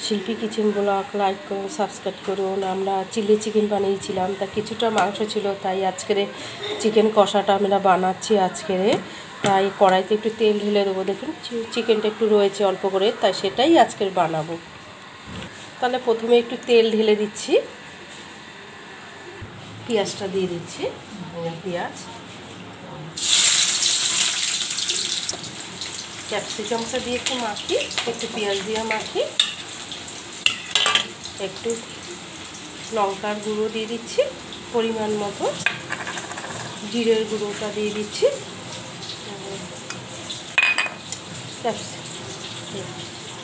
শিল্পী kitchen blog like করুন, subscribe করুন। আমরা চিলি চিকেন বানিয়েছিলাম, তা কিছুটা মাংস ছিল, তাই আজকের চিকেন কষাটা আমরা বানাচ্ছি আজকের। তাই কড়াইতে একটু তেল ঢেলে দেবো। দেখুন চিকেনটা একটু রয়েছে অল্প করে, তাই সেটাই আজকের বানাবো। তাহলে প্রথমে একটু তেল ঢেলে দিচ্ছি, পেঁয়াজটা দিয়ে দিচ্ছি। পেঁয়াজ, ক্যাপসিকামটা দিয়ে একটু মাখি, একটু পেঁয়াজ দিয়ে মাখি। একটু লঙ্কার গুঁড়ো দিয়ে দিচ্ছি পরিমাণ মতো, জিরের গুঁড়োটা দিয়ে দিচ্ছি,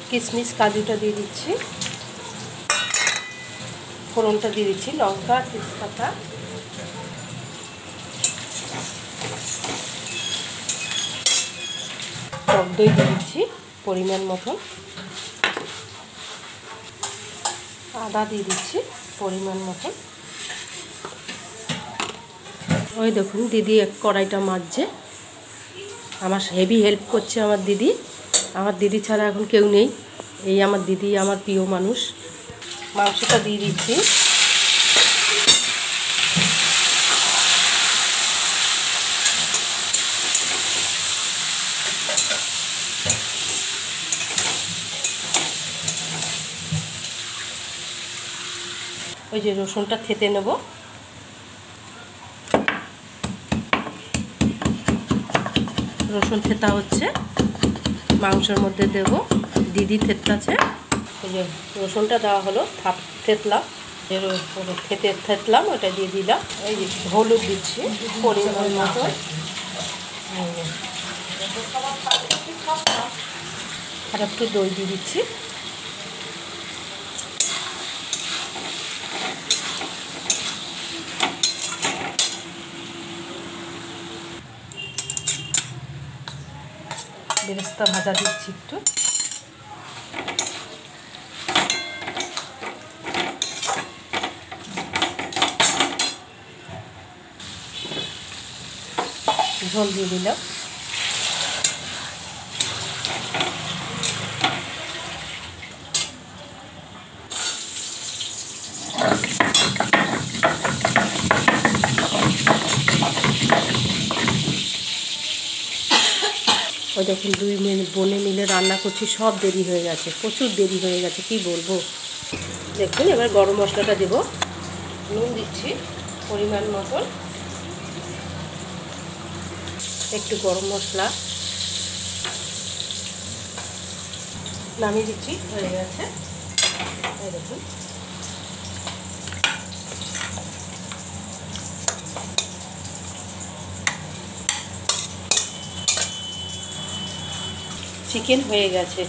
কিশমিশ কাজুটা দিয়ে দিচ্ছি, ফোড়নটা দিয়ে দিচ্ছি, লঙ্কা তেজপাতা, টক দই দিয়ে দিচ্ছি পরিমাণ মতো, আদা দিয়ে দিচ্ছি পরিমাণ মতো। ওই দেখুন দিদি এক কড়াইটা মাজছে, আমার হেভি হেল্প করছে আমার দিদি। আমার দিদি ছাড়া এখন কেউ নেই, এই আমার দিদি আমার প্রিয় মানুষ। মাংসটা দিয়ে দিচ্ছি, ওই যে রসুনটা থেতে নেব। রসুন থেতা হচ্ছে, মাংসের মধ্যে দেব। দিদি থেতলাছে, ওই যে রসুনটা দেওয়া হলো, থেতলাম, থেতলাম, ওটা দিয়ে দিলাম। এই যে হলুদ দিচ্ছি পরিমাণ মতো, আর একটু দই দিয়ে দিচ্ছি। বেরেস্তা ভাজা দিচ্ছি একটু, ঝোল দিয়ে দিলাম। ওই দেখুন 2 বোনে মিলে রান্না করছি, সব দেরি হয়ে গেছে, প্রচুর দেরি হয়ে গেছে, কি বলবো। দেখুন এবার গরম মশলাটা দেবো, নুন দিচ্ছি পরিমাণ মতন, একটু গরম মশলা, নামিয়ে দিচ্ছি, হয়ে গেছে। এই দেখুন চিকেন হয়ে গেছে।